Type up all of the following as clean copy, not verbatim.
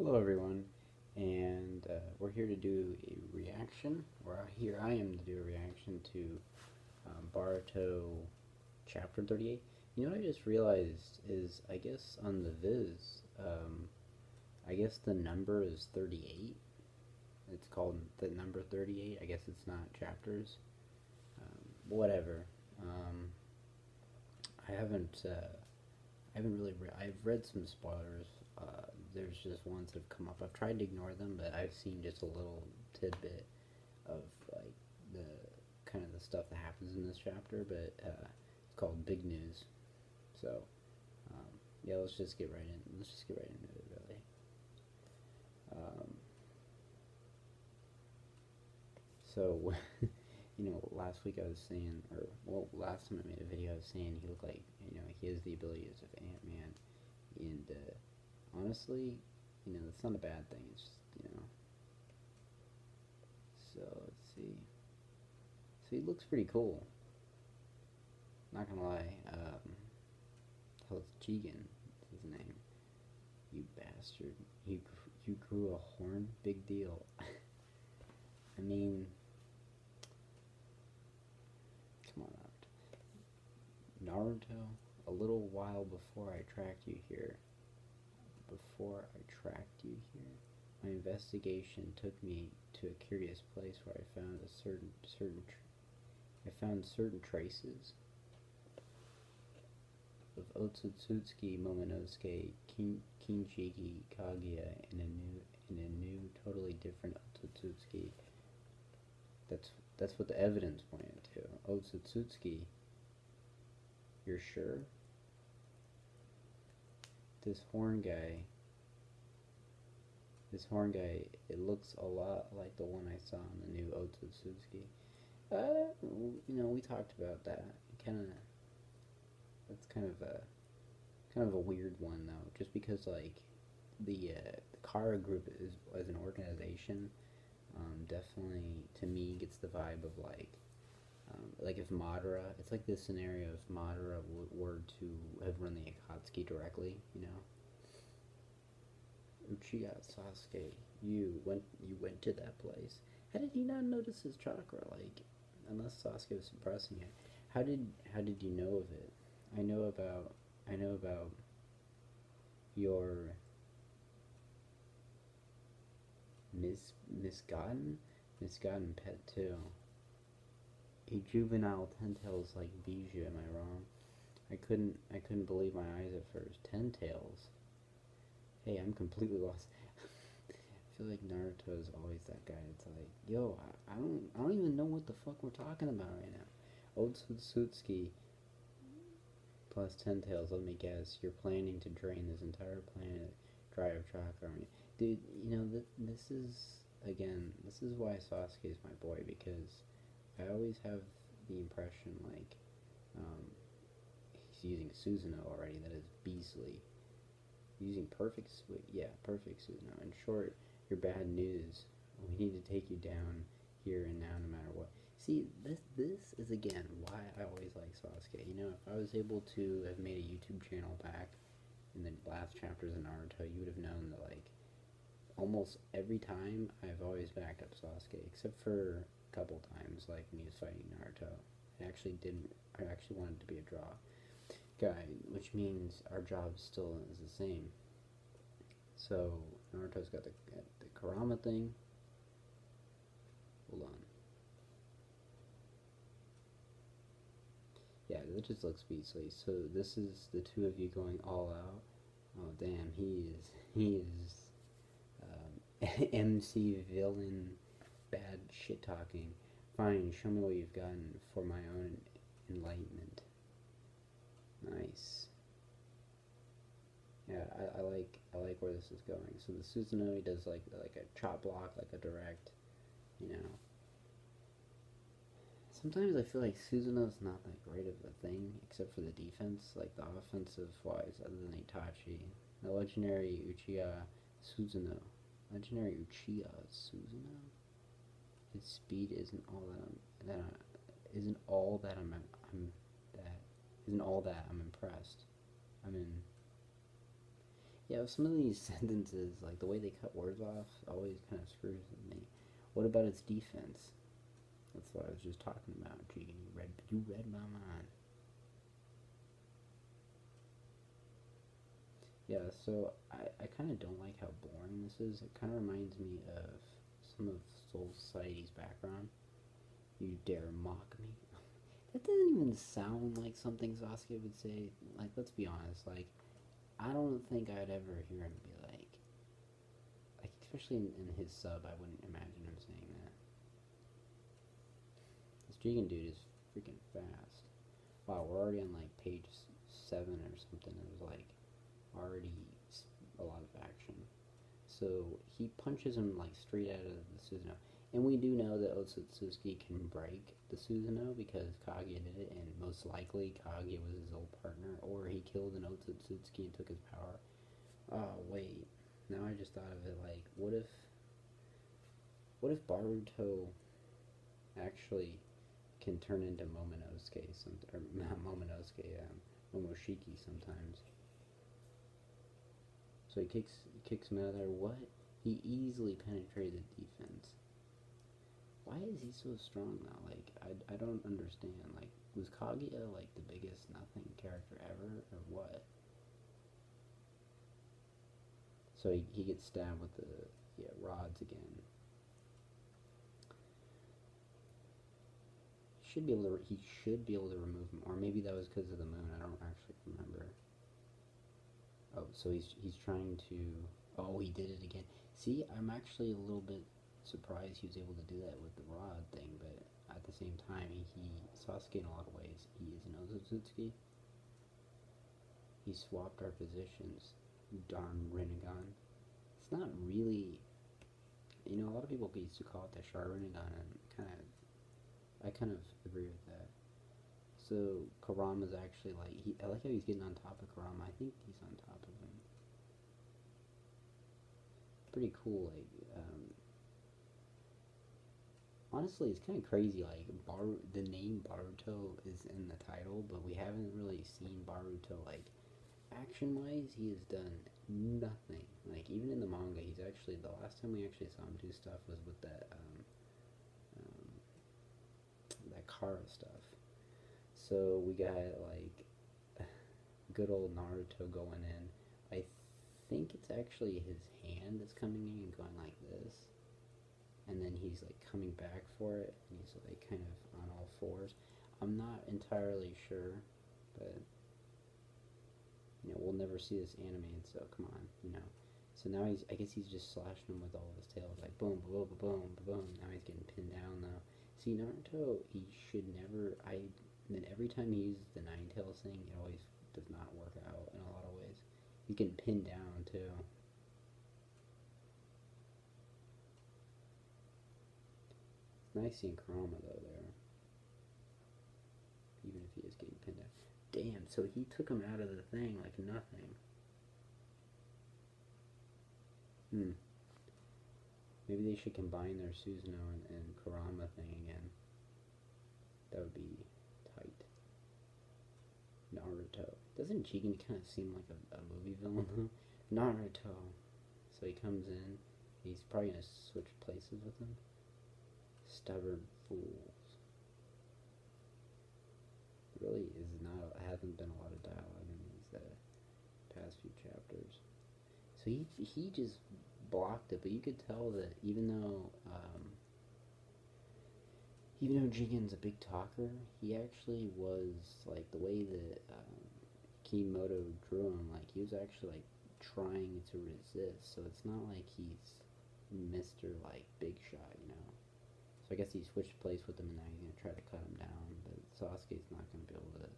Hello, everyone, and we're here to do a reaction, or here I am to do a reaction to Boruto Chapter 38. You know what I just realized is, I guess on the Viz, I guess the number is 38. It's called the number 38. I guess it's not chapters. Whatever. Um, I haven't really I've read some spoilers. There's just ones that have come up. I've tried to ignore them, but I've seen just a little tidbit of like the kind of the stuff that happens in this chapter. But it's called Big News. So yeah, let's just get right in. Let's just get right into it, really. Um, so last week I was saying, or well, last time I made a video, I was saying he looked like he has the abilities of Ant-Man, and honestly, that's not a bad thing. It's just. So let's see. So he looks pretty cool. Not gonna lie. Hell, it's Jigen. Is his name? You bastard. You grew a horn. Big deal. I mean, come on out. Naruto. A little while before I tracked you here. My investigation took me to a curious place where I found certain traces of Otsutsuki Momonosuke Kinshiki Kaguya in a new, totally different Otsutsuki. That's what the evidence pointed to. Otsutsuki. You're sure? This horn guy, it looks a lot like the one I saw in the new Otsutsuki. We talked about that. That's kind of a weird one though, just because like the Kara group is as an organization, definitely to me gets the vibe of like if Madara, it's like this scenario if Madara were to have run the Akatsuki directly, Uchiha Sasuke, you went to that place. How did he not notice his chakra? Like, unless Sasuke was suppressing it, how did you know of it? I know about your misgotten misgotten pet too. A juvenile ten tails like Bijou, am I wrong? I couldn't believe my eyes at first. 10 tails. Hey, I'm completely lost. I feel like Naruto is always that guy. It's like, yo, I don't even know what the fuck we're talking about right now. Otsutsuki plus 10 tails. Let me guess. You're planning to drain this entire planet dry of chakra. Dude, this is this is why Sasuke is my boy, because I always have the impression like um, he's using Susanoo already. That is beastly. Using perfect Susanoo. In short, you're bad news. We need to take you down here and now, no matter what. See, this is again why I always like Sasuke. If I was able to have made a YouTube channel back in the last chapters of Naruto, you would have known that like almost every time I've always backed up Sasuke, except for a couple times, like when he was fighting Naruto. I actually wanted it to be a draw guy, which means our job still is the same. So Naruto's got the Kurama thing. Hold on. Yeah, that just looks beastly. So this is the two of you going all out. Oh damn, he is MC villain, bad shit talking. Fine, show me what you've gotten for my own enlightenment. Nice. Yeah, I like where this is going. So the Susanoo does like a chop block, like a direct, you know. Sometimes I feel like Susanoo's not that great of a thing, except for the defense, like the offensive wise, other than Itachi. The legendary Uchiha Susanoo. Legendary Uchiha Susanoo? His speed isn't all isn't all that isn't all that I'm impressed. I mean, Yeah, some of these sentences, like the way they cut words off, always kind of screws with me. What about its defense? That's what I was just talking about. Gee, you read my mind. Yeah, so I kind of don't like how boring this is. It kind of reminds me of some of Soul Society's background. You dare mock me? That doesn't even sound like something Sasuke would say. Like, let's be honest. Like, I don't think I'd ever hear him be like especially in his sub, I wouldn't imagine him saying that. This Jigen dude is freaking fast. Wow, we're already on like page 7 or something. It was like already a lot of action. So he punches him like straight out of the Susanoo. And we do know that Otsutsuki can break the Susanoo because Kaguya did it, and most likely Kaguya was his old partner, or he killed an Otsutsuki and took his power. Oh wait, now I just thought of it. Like, what if Boruto actually can turn into Momonosuke, or not Momonosuke, Momoshiki sometimes. So he kicks him out of there. What? He easily penetrated defense. Why is he so strong now? Like, I don't understand. Like, was Kaguya like the biggest nothing character ever, or what? So he gets stabbed with the rods again. He should be able to remove him, or maybe that was because of the moon. I don't actually remember. Oh, so he's trying to. Oh, he did it again. See, I'm actually a little bit surprised he was able to do that with the rod thing, but at the same time, Sasuke in a lot of ways, he is an Otsutsuki. He swapped our positions. Darn Rinnegan. It's not really. A lot of people used to call it the Char Rinnegan, and I kind of agree with that. So Kurama's actually like I like how he's getting on top of Kurama. I think he's on top of him. Pretty cool. Like, honestly, it's kind of crazy. Like, the name Boruto is in the title, but we haven't really seen Boruto like action-wise. He has done nothing. Like, even in the manga, he's actually the last time we actually saw him do stuff was with that Kara stuff. So we got like good old Naruto going in. I think it's actually his hand that's coming in and going like this, and then he's like coming back for it, and he's like kind of on all fours. I'm not entirely sure, but we'll never see this animated, so come on. So now I guess he's just slashing him with all of his tails, like boom, boom, boom, boom, boom. Now he's getting pinned down though. See, Naruto, he should never. Then every time he uses the Nine Tails thing, it always does not work out in a lot of ways. He's getting pinned down too. It's nice seeing Kurama though there, even if he is getting pinned down. Damn, so he took him out of the thing like nothing. Maybe they should combine their Susanoo and Kurama thing again. That would be tight. Naruto. Doesn't Jigen kind of seem like a movie villain though? Naruto. So he comes in. He's probably going to switch places with him. Stubborn fools. Really hasn't been a lot of dialogue in these past few chapters. So he just blocked it, but you could tell that even though Jigen's a big talker, he actually was like the way that Kimoto drew him, like he was actually like trying to resist. So it's not like he's Mr. like Big Shot. So I guess he switched place with him, and now he's gonna try to cut him down. But Sasuke's not gonna be able to,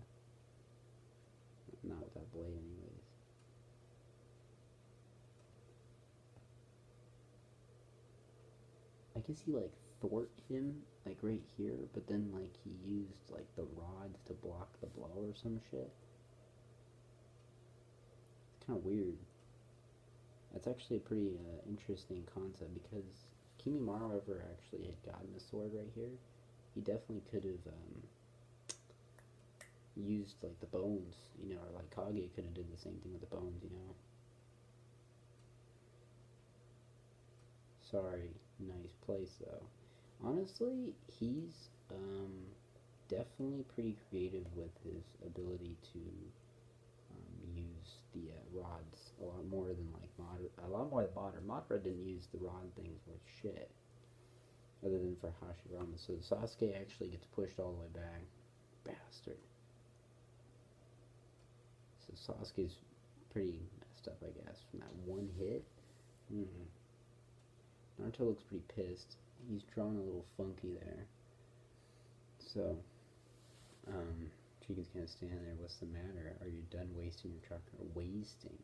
not with that blade, anyways. I guess he like thwarted him like right here, but then like he used like the rods to block the blow or some shit. It's kind of weird. That's actually a pretty interesting concept, because if Kimimaro ever actually had gotten a sword right here, he definitely could have used like the bones, or like Kage could have did the same thing with the bones. Sorry, nice place though. Honestly, he's definitely pretty creative with his ability to use the rods a lot more than like a lot more than Madara. Madara didn't use the rod things with shit, other than for Hashirama. So Sasuke actually gets pushed all the way back, bastard. So Sasuke's pretty messed up, I guess, from that one hit. Mm-hmm. Naruto looks pretty pissed. He's drawn a little funky there. So, Chica's kind of standing there. What's the matter? Are you done wasting your chakra? Wasting?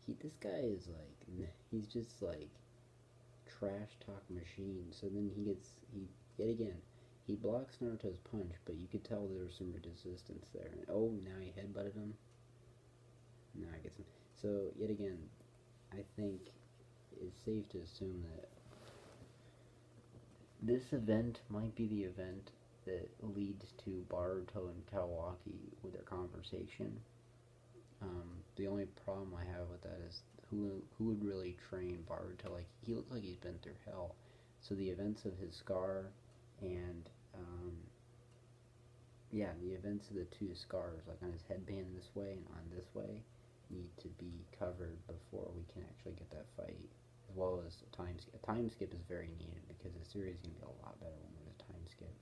This guy is like, he's just like trash talk machine. So then yet again, he blocks Naruto's punch, but you could tell there was some resistance there. Oh, now he headbutted him. Now I get some. So yet again, I think it's safe to assume that this event might be the event that leads to Boruto and Kawaki with their conversation. The only problem I have with that is who would really train Boruto? Like, he looks like he's been through hell. So the events of his scar and yeah, the events of the two scars, like on his headband this way and on this way, need to be covered before we can actually get that fight. As well as a time skip. A time skip is very needed because the series is going to be a lot better when there's a time skip.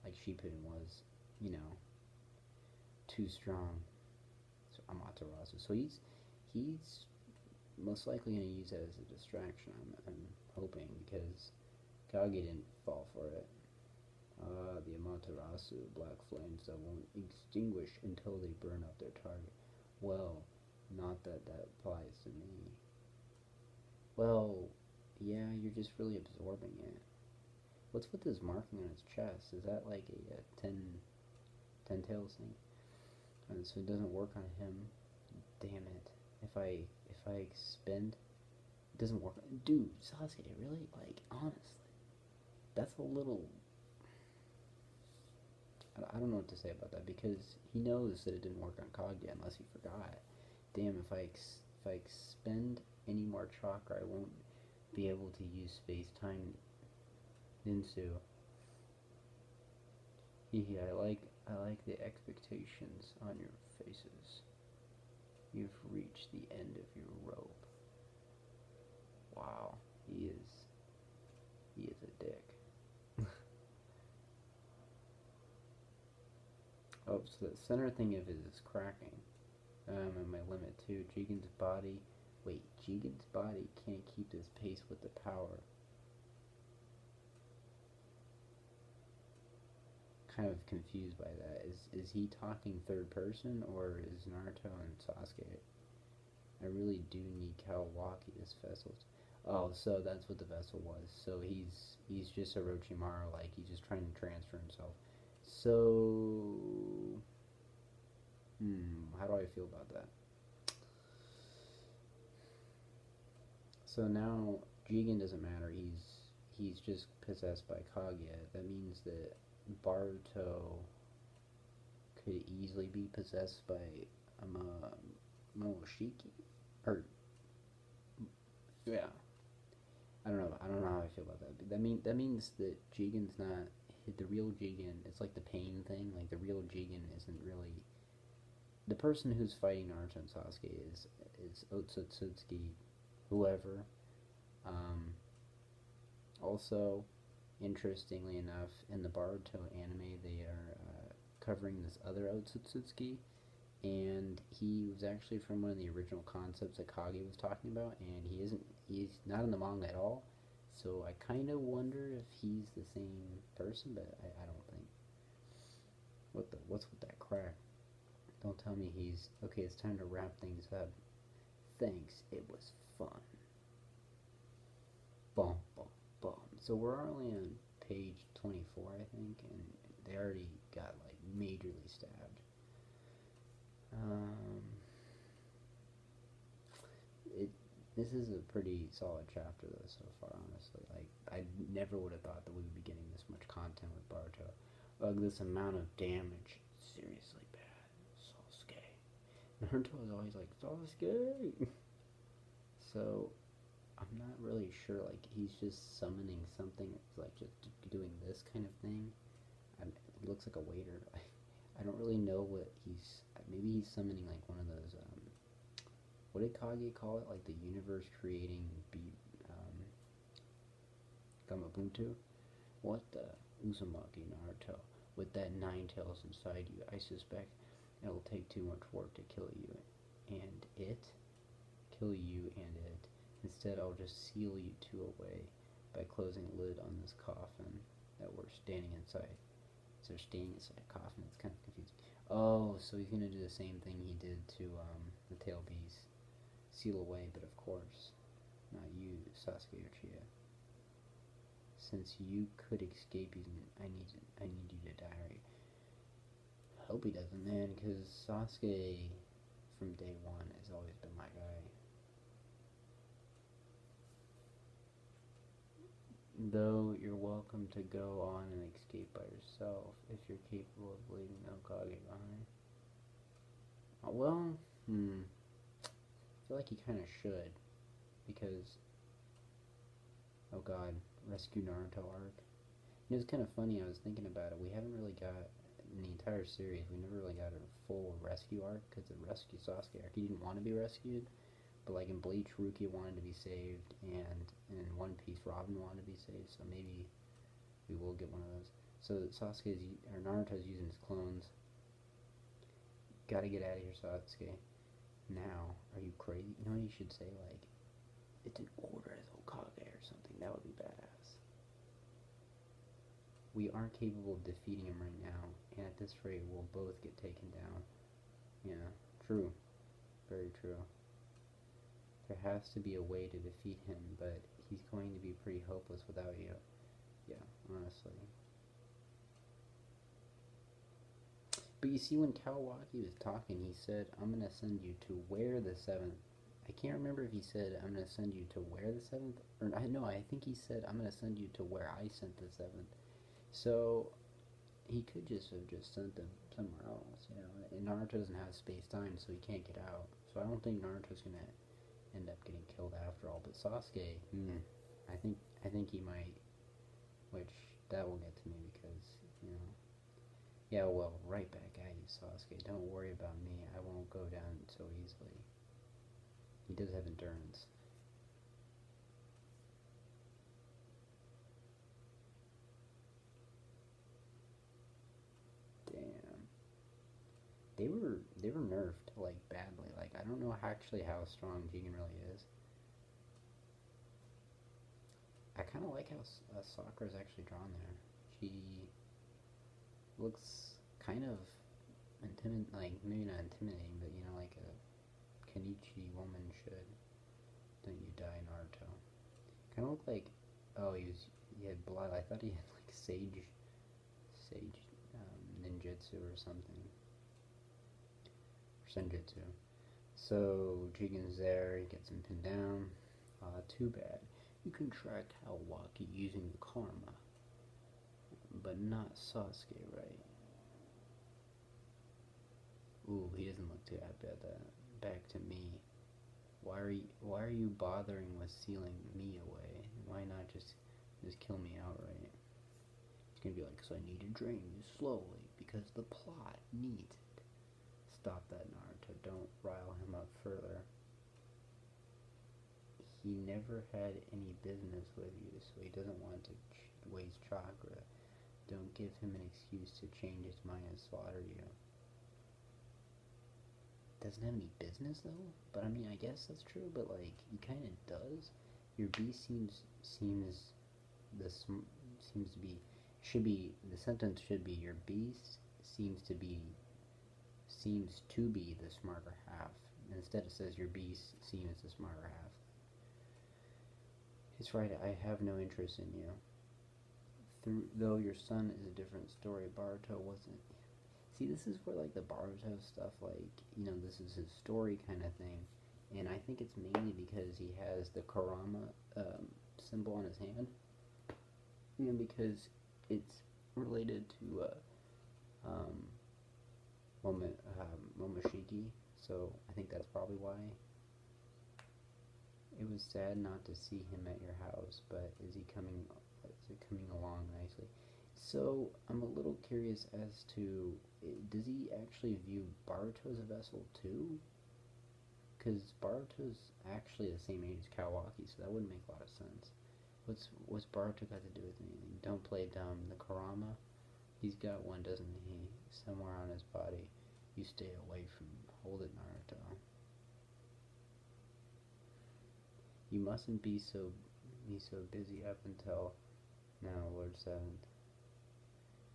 Like Shippuden was, you know, too strong. So Amaterasu. So he's most likely going to use that as a distraction. I'm hoping, because Kage didn't fall for it. The Amaterasu, black flames that won't extinguish until they burn up their target. Well, not that applies to me. Well, yeah, you're just really absorbing it. What's with this marking on his chest? Is that like a 10 tails thing? So it doesn't work on him. Damn it. If I expend, it doesn't work. Dude, Sasuke, really? Like, honestly. That's a little... I don't know what to say about that, because he knows that it didn't work on Kage unless he forgot. Damn, if I expend any more chakra, I won't be able to use space-time ninsu. I like the expectations on your faces. You've reached the end of your rope. Wow, he is a dick. Oh, so the center thing of it is cracking. And my limit too. Jigen's body can't keep this pace with the power. Kind of confused by that. Is he talking third person, or is Naruto and Sasuke? I really do need Kawaki this vessel. Oh, so that's what the vessel was. So he's just Orochimaru, like he's just trying to transfer himself. So, how do I feel about that? So now Jigen doesn't matter. He's just possessed by Kaguya. That means that Boruto could easily be possessed by Momoshiki, or yeah. I don't know how I feel about that. But that means that Jigen's not the real Jigen. It's like the pain thing. Like, the real Jigen isn't really the person who's fighting Naruto and Sasuke is Otsutsuki, whoever. Also, interestingly enough, in the Boruto anime, they are covering this other Otsutsuki, and he was actually from one of the original concepts that Kage was talking about, and he's not in the manga at all. So I kind of wonder if he's the same person, but I don't think. What's with that crack? Don't tell me he's... Okay, it's time to wrap things up. Thanks, it was fun. Bum, bum, bum. So we're only on page 24, I think, and they already got, like, majorly stabbed. This is a pretty solid chapter, though, so far, honestly. Like, I never would have thought that we would be getting this much content with Boruto. Like, this amount of damage. Seriously bad. Sasuke. Naruto is always like, Sasuke! So, I'm not really sure. Like he's just summoning something. It's like just doing this kind of thing. He looks like a waiter. I don't really know what he's. Maybe he's summoning like one of those. What did Kage call it? Like the universe creating Gamabuntu? What the Uzumaki Naruto? With that 9 tails inside you, I suspect it'll take too much work to kill you and it. Kill you and it. Instead, I'll just seal you two away by closing a lid on this coffin that we're standing inside. So they're standing inside a coffin. It's kind of confusing. Oh, so he's gonna do the same thing he did to the tail beast. Seal away, but of course, not you, Sasuke or Chia. Since you could escape, I need you to die. I hope he doesn't, man, because Sasuke from day one has always been my guy. Though you're welcome to go on and escape by yourself if you're capable of leaving Okage behind. Well, I feel like he kind of should, because, oh god, Rescue Naruto arc. It was kind of funny, I was thinking about it, we haven't really got, in the entire series, we never really got a full rescue arc, because the Rescue Sasuke arc, he didn't want to be rescued, but like in Bleach, Rukia wanted to be saved, and in One Piece, Robin wanted to be saved, so maybe we will get one of those. So Naruto's using his clones. Gotta get out of here, Sasuke. Now, are you crazy? You know what you should say, like, it's an order as Hokage or something. That would be badass. We aren't capable of defeating him right now, and at this rate, we'll both get taken down. Yeah, true. Very true. There has to be a way to defeat him, but he's going to be pretty hopeless without you. Yeah, honestly. But you see, when Kawaki was talking, he said, I'm going to send you to where the 7th. I can't remember if he said, I'm going to send you to where the 7th. Or, no, I think he said, I'm going to send you to where I sent the 7th. So, he could just have sent them somewhere else, you know. And Naruto doesn't have space-time, so he can't get out. So I don't think Naruto's going to end up getting killed after all. But Sasuke, I think he might. Which, that will get to me because, you know. Yeah, well, right back at you, Sasuke. Don't worry about me. I won't go down so easily. He does have endurance. Damn. They were nerfed, like, badly. Like, I don't know actually how strong Jigen really is. I kind of like how Sakura's actually drawn there. She looks kind of intimidating, like, maybe not intimidating, but, you know, like a Kenichi woman should. Don't you die, Naruto. Kind of looked like, oh, he had blood. I thought he had, like, sage ninjutsu or something. Or senjutsu. So, Jigen's there, he gets him pinned down. Too bad. You can track Kawaki using the karma. But not Sasuke, right? Ooh, he doesn't look too happy at that. Back to me. Why are you bothering with sealing me away? Why not just kill me outright? It's gonna be like, so I need to drain you slowly because the plot needs it. Stop that, Naruto. Don't rile him up further. He never had any business with you, so he doesn't want to waste chakra. Don't give him an excuse to change his mind and slaughter you. Doesn't have any business though? But I mean, I guess that's true, but like, he kind of does. Your beast the sentence should be, your beast seems to be the smarter half. Instead it says, your beast seems the smarter half. It's right, I have no interest in you. Though your son is a different story, Boruto wasn't. See, this is where, like, the Boruto stuff, like, you know, this is his story kind of thing. And I think it's mainly because he has the Kurama symbol on his hand. And because it's related to Momoshiki. So I think that's probably why. It was sad not to see him at your house, but is he coming? Is it coming along nicely? So I'm a little curious as to does he actually view Boruto as a vessel too? Because Boruto's actually the same age as Kawaki, so that wouldn't make a lot of sense. What's Boruto got to do with anything? Don't play dumb. The Kurama, he's got one, doesn't he? Somewhere on his body. You stay away from. Hold it, Naruto. You mustn't be so busy up until now, Lord Seventh.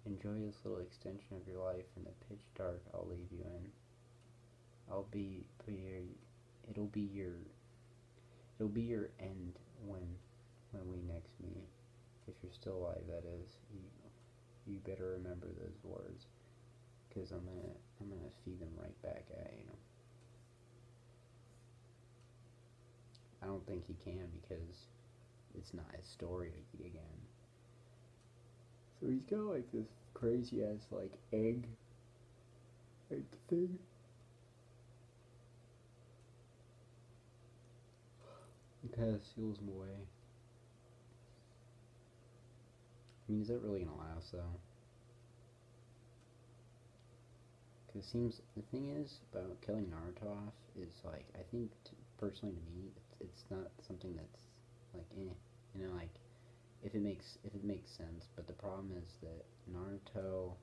Enjoy this little extension of your life in the pitch dark I'll leave you in. It'll be your end when we next meet. If you're still alive, that is. You better remember those words, because I'm gonna feed them right back at you. I don't think he can, because it's not his story to eat again. So he's got like this crazy ass like egg thing. It kind of seals him away. I mean, is that really gonna last though? Because it seems, the thing is about killing Naruto off is like, I think personally to me, it's not something that's like, you know, like if it makes sense. But the problem is that Naruto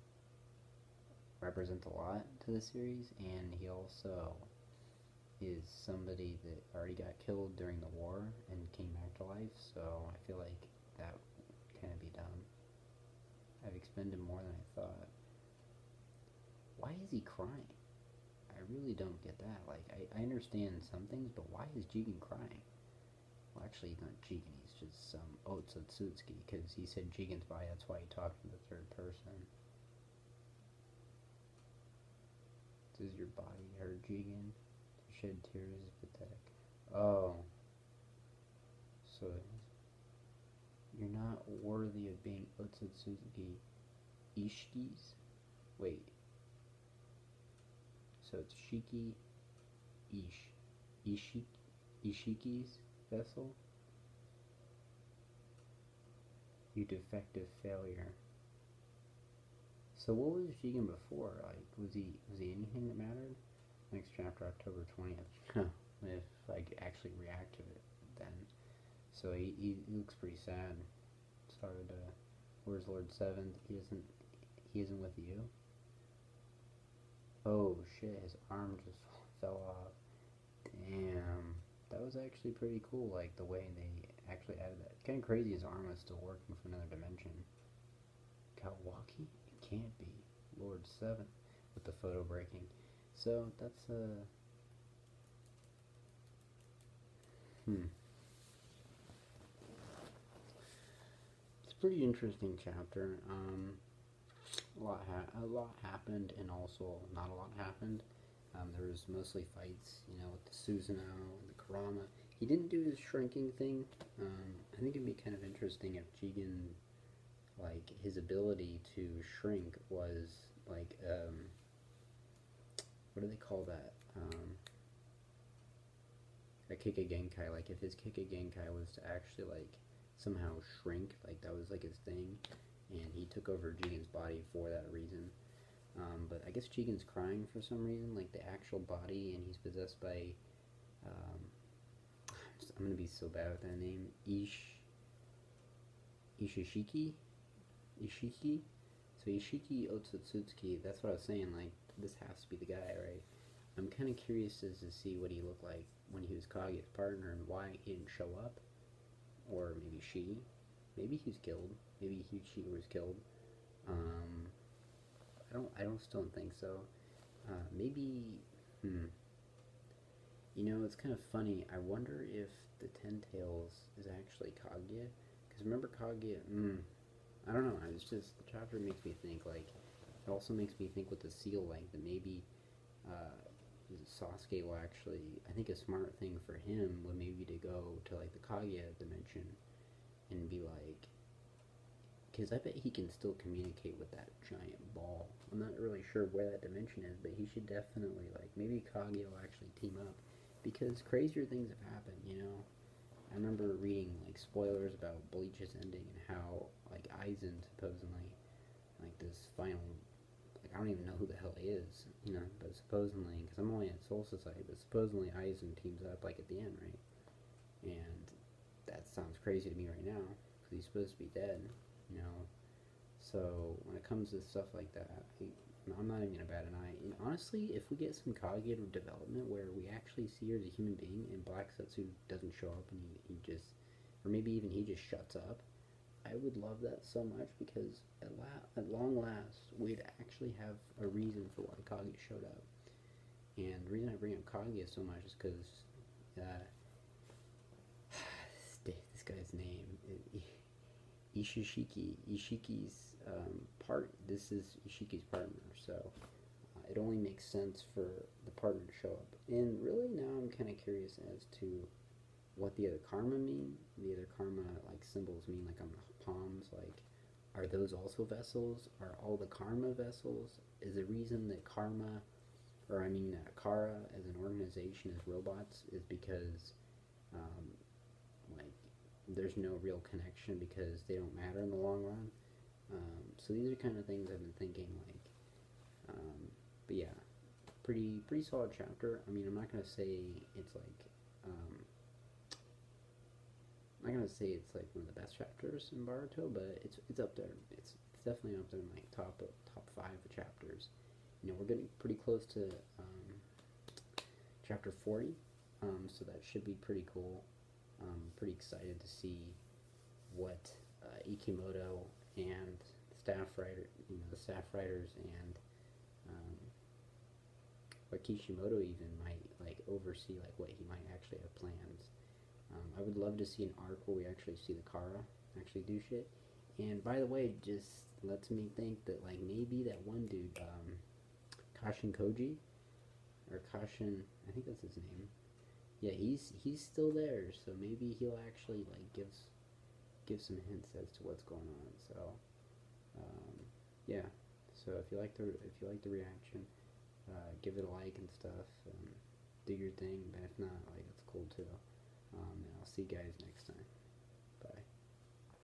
represents a lot to the series, and he also is somebody that already got killed during the war and came back to life, so I feel like that can't be done. I've expended more than I thought. Why is he crying? I really don't get that. Like, I understand some things, but why is Jigen crying? Well, actually, he's not Jigen, he's just some Otsutsuki, because he said Jigen's body, that's why he talked in the third person. Does your body hurt, Jigen? Shed tears is pathetic. Oh. So, you're not worthy of being Otsutsuki Ishiki's? Wait. So it's Shiki Ishiki's vessel? You defective failure. So what was Jigen before? Like, was he anything that mattered? Next chapter, October 20th. If I actually react to it then. So he looks pretty sad. Sorry to. Where's Lord Seventh? He isn't with you? Oh shit, his arm just fell off. Damn. That was actually pretty cool, like the way they actually added that. It's kinda crazy his arm is still working from another dimension. Kawaki? It can't be. Lord Seventh with the photo breaking. So that's it's a pretty interesting chapter. A lot happened, and also not a lot happened. There was mostly fights, you know, with the Susanoo and the Kurama. He didn't do his shrinking thing. I think it'd be kind of interesting if Jigen, like, his ability to shrink was like what do they call that? A Kike Genkai. Like, if his Kike Genkai was to actually, like, somehow shrink, like, that was, like, his thing, and he took over Jigen's body for that reason. But I guess Jigen's crying for some reason, like, the actual body, and he's possessed by, I'm gonna be so bad with that name, Ishishiki? Ishiki? So Ishiki Otsutsuki, that's what I was saying, like, this has to be the guy, right? I'm kind of curious as to see what he looked like when he was Kage's partner and why he didn't show up. Or maybe she. Maybe he was killed. Maybe she was killed. I still don't think so. Maybe, You know, it's kind of funny. I wonder if the Ten Tails is actually Kaguya. Because remember Kaguya, I don't know. It's just, the chapter makes me think, like, it also makes me think with the seal length that maybe Sasuke will actually, I think a smart thing for him would maybe to go to, like, the Kaguya dimension and be like, because I bet he can still communicate with that giant ball. I'm not really sure where that dimension is, but he should definitely, like, maybe Kaguya will actually team up, because crazier things have happened, you know? I remember reading like spoilers about Bleach's ending and how like Aizen supposedly like this final like I don't even know who the hell he is, you know, but supposedly because I'm only at Soul Society, but supposedly Aizen teams up like at the end, right? And that sounds crazy to me right now because he's supposed to be dead, you know. So when it comes to stuff like that, I'm not even gonna bat an eye. And honestly, if we get some cognitive development where we actually see her as a human being and Black Setsu doesn't show up and he just, or maybe even he just shuts up, I would love that so much because at long last, we'd actually have a reason for why Kage showed up. And the reason I bring up Kage so much is because uh, this guy's name, Ishiki's this is Ishiki's partner, so it only makes sense for the partner to show up. And really now I'm kind of curious as to what the other karma mean. The other karma like symbols mean like on the palms, like are those also vessels? Are all the karma vessels? Is the reason that karma, or I mean Kara as an organization as robots is because um, like there's no real connection because they don't matter in the long run. So these are kind of things I've been thinking like, but yeah, pretty solid chapter. I mean, I'm not gonna say it's like, I'm not gonna say it's like one of the best chapters in Boruto, but it's up there. It's definitely up there in like top 5 chapters. You know, we're getting pretty close to chapter 40, so that should be pretty cool. Pretty excited to see what Ikimoto and the staff writers, and what Kishimoto even might like oversee, like what he might actually have plans. I would love to see an arc where we actually see the Kara actually do shit. And by the way, just lets me think that like maybe that one dude, Kashin Koji, or Kashin, I think that's his name. Yeah, he's still there, so maybe he'll actually like give some hints as to what's going on. So yeah. So if you like the reaction, give it a like and stuff. Do your thing, but if not, like it's cool too. And I'll see you guys next time.